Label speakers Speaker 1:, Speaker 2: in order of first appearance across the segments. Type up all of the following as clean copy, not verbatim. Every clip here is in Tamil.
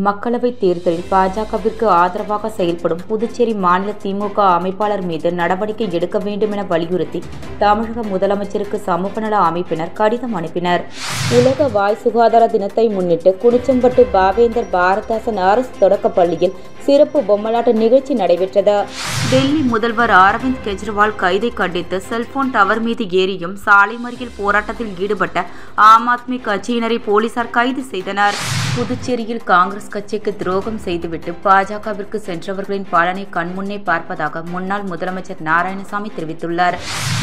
Speaker 1: மக்களவைத் தேர்தலில் பாஜகவிற்கு ஆதரவாக செயல்படும் புதுச்சேரி மாநில திமுக அமைப்பாளர் மீது நடவடிக்கை எடுக்க வேண்டும் என வலியுறுத்தி தமிழக முதலமைச்சருக்கு சமூக நல அமைப்பினர் கடிதம் அனுப்பினர். உலக வாய் சுகாதார தினத்தை முன்னிட்டு குனிச்சம்பட்டு பாவேந்தர் பாரதாசன் அரசு தொடக்கப் பள்ளியில் சிறப்பு பொம்மலாட்ட நிகழ்ச்சி நடைபெற்றது. டெல்லி முதல்வர் அரவிந்த் கெஜ்ரிவால் கைதை கண்டித்து செல்போன் டவர் மீது ஏறியும் சாலை மறியல் போராட்டத்தில் ஈடுபட்ட ஆம் ஆத்மி கட்சியினரை போலீசார் கைது செய்தனர். புதுச்சேரியில் காங்கிரஸ் கட்சிக்கு துரோகம் செய்துவிட்டு பாஜகவிற்கு சென்றவர்களின் பலனை கண்முன்னே பார்ப்பதாக முன்னாள் முதலமைச்சர் நாராயணசாமி தெரிவித்துள்ளார்.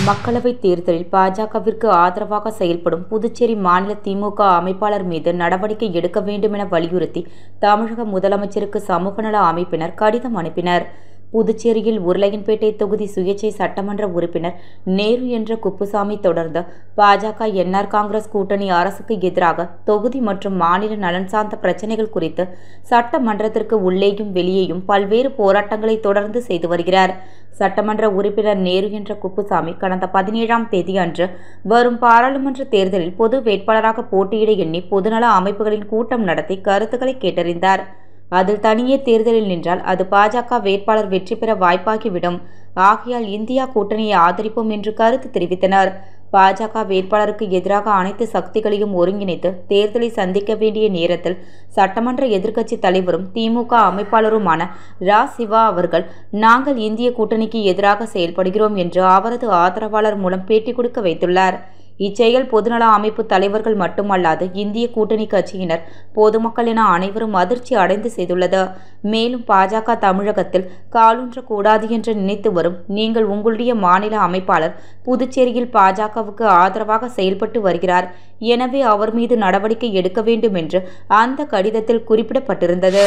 Speaker 1: மக்களவைத் தேர்தலில் பாஜகவிற்கு ஆதரவாக செயல்படும் புதுச்சேரி மாநில திமுக அமைப்பாளர் மீது நடவடிக்கை எடுக்க வேண்டும் என வலியுறுத்தி தமிழக முதலமைச்சருக்கு சமூக நல அமைப்பினர் கடிதம் அனுப்பினர். புதுச்சேரியில் உருளையன்பேட்டை தொகுதி சுயேட்சை சட்டமன்ற உறுப்பினர் நேரு என்ற குப்புசாமி தொடர்ந்து பாஜக என்ஆர் காங்கிரஸ் கூட்டணி அரசுக்கு எதிராக தொகுதி மற்றும் மாநில நலன் சார்ந்த பிரச்சினைகள் குறித்து சட்டமன்றத்திற்கு உள்ளேயும் வெளியேயும் பல்வேறு போராட்டங்களை தொடர்ந்து செய்து வருகிறார். சட்டமன்ற உறுப்பினர் நேரு என்ற குப்புசாமி கடந்த 17ஆம் தேதி அன்று வரும் பாராளுமன்ற தேர்தலில் பொது வேட்பாளராக போட்டியிட எண்ணி பொதுநல அமைப்புகளின் கூட்டம் நடத்தி கருத்துக்களை கேட்டறிந்தார். அதில் தனியே தேர்தலில் நின்றால் அது பாஜக வேட்பாளர் வெற்றி பெற வாய்ப்பாகிவிடும். ஆகையால் இந்தியா கூட்டணியை ஆதரிப்போம் என்று கருத்து தெரிவித்தனர். பாஜக வேட்பாளருக்கு எதிராக அனைத்து சக்திகளையும் ஒருங்கிணைத்து தேர்தலை சந்திக்க வேண்டிய நேரத்தில் சட்டமன்ற எதிர்க்கட்சி தலைவரும் திமுக அமைப்பாளருமான ரா. சிவா அவர்கள் நாங்கள் இந்திய கூட்டணிக்கு எதிராக செயல்படுகிறோம் என்று அவரது ஆதரவாளர் மூலம் பேட்டி கொடுக்க வைத்துள்ளார். இச்செயல் பொதுநல அமைப்பு தலைவர்கள் மட்டுமல்லாது இந்திய கூட்டணி கட்சியினர் பொதுமக்கள் என அனைவரும் அதிர்ச்சி அடைந்து செய்துள்ளது. மேலும் பாஜக தமிழகத்தில் காலூன்றக்கூடாது என்று நினைத்து வரும் நீங்கள் உங்களுடைய மாநில அமைப்பாளர் புதுச்சேரியில் பாஜகவுக்கு ஆதரவாக செயல்பட்டு வருகிறார். எனவே அவர் மீது நடவடிக்கை எடுக்க வேண்டும் என்று அந்த கடிதத்தில் குறிப்பிடப்பட்டிருந்தது.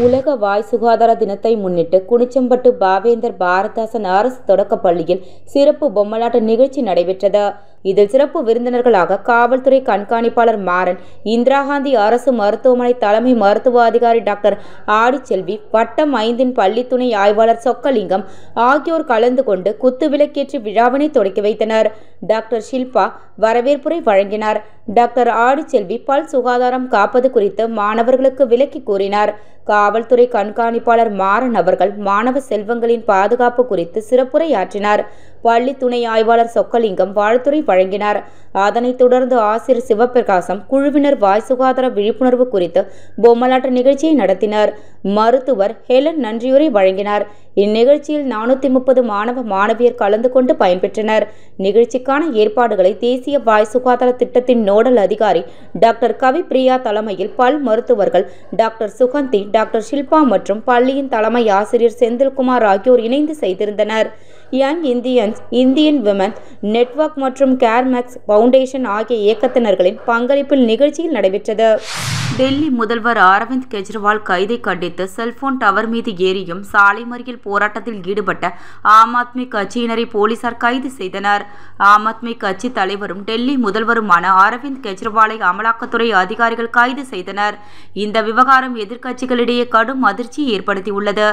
Speaker 1: உலக வாய் சுகாதார தினத்தை முன்னிட்டு குனிச்சம்பட்டு பாவேந்தர் பாரதாசன் அரசு தொடக்கப் பள்ளியில் சிறப்பு பொம்மலாட்ட நிகழ்ச்சி நடைபெற்றது. இதில் சிறப்பு விருந்தினர்களாக காவல்துறை கண்காணிப்பாளர் மாறன், இந்திரா காந்தி அரசு மருத்துவமனை தலைமை மருத்துவ அதிகாரி டாக்டர் ஆடிச்செல்வி, வட்டம் 5 பள்ளி துணை ஆய்வாளர் சொக்கலிங்கம் ஆகியோர் கலந்து கொண்டு குத்துவிளக்கேற்றி விழாவினை தொடக்கி வைத்தனர். டாக்டர் ஷில்பா வரவேற்புரை வழங்கினார். டாக்டர் ஆடிச்செல்வி பல் சுகாதாரம் காப்பது குறித்து மாணவர்களுக்கு விளக்கி கூறினார். காவல்துறை கண்காணிப்பாளர் மாறன் அவர்கள் மாணவ செல்வங்களின் பாதுகாப்பு குறித்து சிறப்புரையாற்றினார். பள்ளி துணை ஆய்வாளர் சொக்கலிங்கம் வாழ்த்துரை வழங்கினார். அதனைத் தொடர்ந்து ஆசிரியர் சிவபிரகாசம் குழுவினர் வாய் சுகாதார விழிப்புணர்வு குறித்து பொம்மலாட்ட நிகழ்ச்சியை நடத்தினர். மருத்துவர் ஹெலன் நன்றியுரை வழங்கினார். இந்நிகழ்ச்சியில் 430 மாணவ மாணவியர் கலந்து கொண்டு பயன்பெற்றனர். நிகழ்ச்சிக்கான ஏற்பாடுகளை தேசிய வாய் சுகாதார திட்டத்தின் நோடல் அதிகாரி டாக்டர் கவிப்பிரியா தலைமையில் பல் மருத்துவர்கள் டாக்டர் சுகந்தி, டாக்டர் ஷில்பா மற்றும் பள்ளியின் தலைமை ஆசிரியர் செந்தில்குமார் ஆகியோர் இணைந்து செய்திருந்தனர். Young Indians, Indian women network மற்றும் கேர்மேக்ஸ் பவுண்டேஷன் ஆகிய இயக்கத்தினர்களின் பங்களிப்பில் நிகழ்ச்சியில் நடைபெற்றது. டெல்லி முதல்வர் அரவிந்த் கெஜ்ரிவால் கைதை கண்டித்து செல்போன் டவர் மீது ஏறியும் சாலை மறியல் போராட்டத்தில் ஈடுபட்ட ஆம் ஆத்மி கட்சியினரை போலீசார் கைது செய்தனர். ஆம் ஆத்மி கட்சி தலைவரும் டெல்லி முதல்வருமான அரவிந்த் கெஜ்ரிவாலை அமலாக்கத்துறை அதிகாரிகள் கைது செய்தனர். இந்த விவகாரம் எதிர்க்கட்சிகளிடையே கடும் அதிர்ச்சியை ஏற்படுத்தியுள்ளது.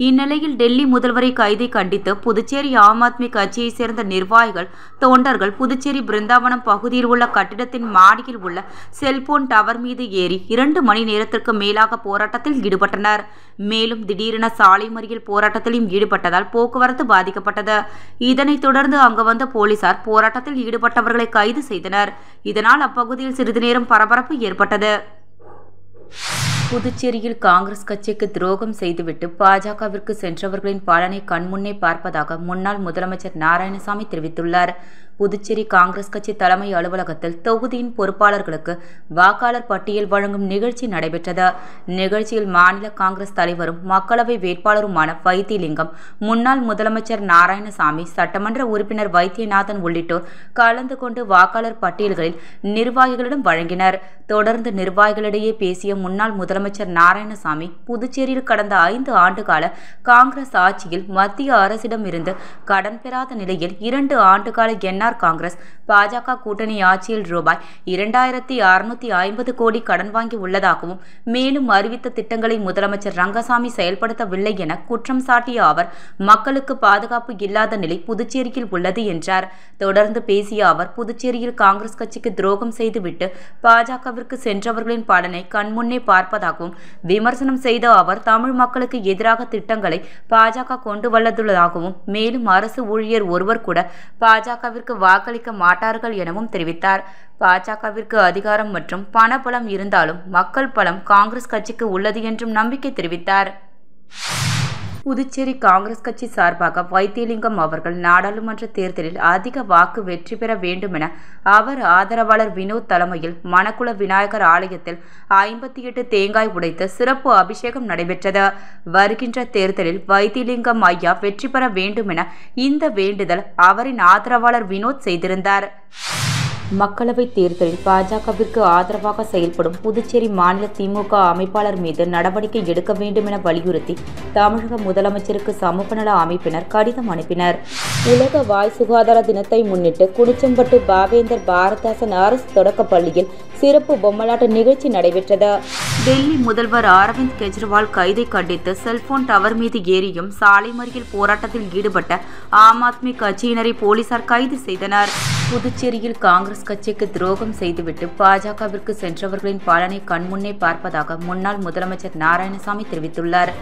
Speaker 1: இந்நிலையில் டெல்லி முதல்வரை கைதை கண்டித்து புதுச்சேரி ஆம் ஆத்மி கட்சியை சேர்ந்த நிர்வாகிகள், தொண்டர்கள் புதுச்சேரி பிருந்தாவனம் பகுதியில் உள்ள கட்டிடத்தின் மாடியில் உள்ள செல்போன் டவர் மீது ஏறி 2 மணி நேரத்திற்கு மேலாக போராட்டத்தில் ஈடுபட்டனர். மேலும் திடீரென சாலை மறியல் போராட்டத்திலும் ஈடுபட்டதால் போக்குவரத்து பாதிக்கப்பட்டது. இதனைத் தொடர்ந்து அங்கு வந்த போலீசார் போராட்டத்தில் ஈடுபட்டவர்களை கைது செய்தனர். இதனால் அப்பகுதியில் சிறிது நேரம் பரபரப்பு ஏற்பட்டது. புதுச்சேரியில் காங்கிரஸ் கட்சிக்கு துரோகம் செய்துவிட்டு பாஜகவிற்கு சென்றவர்களின் பலனை கண்முன்னே பார்ப்பதாக முன்னாள் முதலமைச்சர் நாராயணசாமி தெரிவித்துள்ளார். புதுச்சேரி காங்கிரஸ் கட்சி தலைமை அலுவலகத்தில் தொகுதியின் பொறுப்பாளர்களுக்கு வாக்காளர் பட்டியல் வழங்கும் நிகழ்ச்சி நடைபெற்றது. நிகழ்ச்சியில் மாநில காங்கிரஸ் தலைவரும் மக்களவை வேட்பாளருமான வைத்திலிங்கம், முன்னாள் முதலமைச்சர் நாராயணசாமி, சட்டமன்ற உறுப்பினர் வைத்தியநாதன் உள்ளிட்டோர் கலந்து கொண்டு வாக்காளர் பட்டியல்களில் நிர்வாகிகளிடம் வழங்கினர். தொடர்ந்து நிர்வாகிகளிடையே பேசிய முன்னாள் முதலமைச்சர் நாராயணசாமி, புதுச்சேரியில் கடந்த 5 ஆண்டுகால காங்கிரஸ் ஆட்சியில் மத்திய அரசிடம் இருந்து கடன் பெறாத நிலையில் 2 ஆண்டுகால என்ஆர் என்ஆர் காங்கிரஸ் பாஜக கூட்டணி ஆட்சியில் ரூபாய் 2650 கோடி கடன் வாங்கி உள்ளதாகவும் மேலும் அறிவித்த திட்டங்களை முதலமைச்சர் ரங்கசாமி செயல்படுத்தவில்லை என குற்றம் சாட்டிய அவர் மக்களுக்கு பாதுகாப்பு இல்லாத நிலை புதுச்சேரியில் உள்ளது என்றார். தொடர்ந்து பேசிய அவர் புதுச்சேரியில் காங்கிரஸ் கட்சிக்கு துரோகம் செய்துவிட்டு பாஜகவிற்கு சென்றவர்களின் பலனை கண்முன்னே பார்ப்பதாகவும் விமர்சனம் செய்த அவர் தமிழ் மக்களுக்கு எதிராக திட்டங்களை பாஜக கொண்டு வந்துள்ளதாகவும் மேலும் அரசு ஊழியர் ஒருவர் கூட பாஜகவிற்கு வாக்களிக்க மாட்டார்கள் எனவும் தெரிவித்தார். பாஜகவிற்கு அதிகாரம் மற்றும் பணபலம் இருந்தாலும் மக்கள் பலம் காங்கிரஸ் கட்சிக்கு உள்ளது என்றும் நம்பிக்கை தெரிவித்தார். புதுச்சேரி காங்கிரஸ் கட்சி சார்பாக வைத்தியலிங்கம் அவர்கள் நாடாளுமன்ற தேர்தலில் அதிக வாக்கு வெற்றி பெற வேண்டுமென அவர் ஆதரவாளர் வினோத் தலைமையில் மணக்குள விநாயகர் ஆலயத்தில் 58 தேங்காய் உடைத்து சிறப்பு அபிஷேகம் நடைபெற்றது. வருகின்ற தேர்தலில் வைத்தியலிங்கம் ஐயா வெற்றி பெற வேண்டுமென இந்த வேண்டுதல் அவரின் ஆதரவாளர் வினோத் செய்திருந்தார். மக்களவைத் தேர்தலில் பாஜகவிற்கு ஆதரவாக செயல்படும் புதுச்சேரி மாநில திமுக அமைப்பாளர் மீது நடவடிக்கை எடுக்க வேண்டும் என வலியுறுத்தி தமிழக முதலமைச்சருக்கு சமூக நல அமைப்பினர் கடிதம் அனுப்பினர். உலக வாய் சுகாதார தினத்தை முன்னிட்டு குனிச்சம்பட்டு பாவேந்தர் பாரதாசன் அரசு தொடக்கப் பள்ளியில் சிறப்பு பொம்மலாட்ட நிகழ்ச்சி நடைபெற்றது. டெல்லி முதல்வர் அரவிந்த் கெஜ்ரிவால் கைதை கண்டித்து செல்போன் டவர் மீது ஏறியும் சாலை மறியல் போராட்டத்தில் ஈடுபட்ட ஆம் ஆத்மி கட்சியினரை போலீசார் கைது செய்தனர். புதுச்சேரியில் காங்கிரஸ் கட்சிக்கு துரோகம் செய்துவிட்டு பாஜகவிற்கு சென்றவர்களின் பலனை கண்முன்னே பார்ப்பதாக முன்னாள் முதலமைச்சர் நாராயணசாமி தெரிவித்துள்ளார்.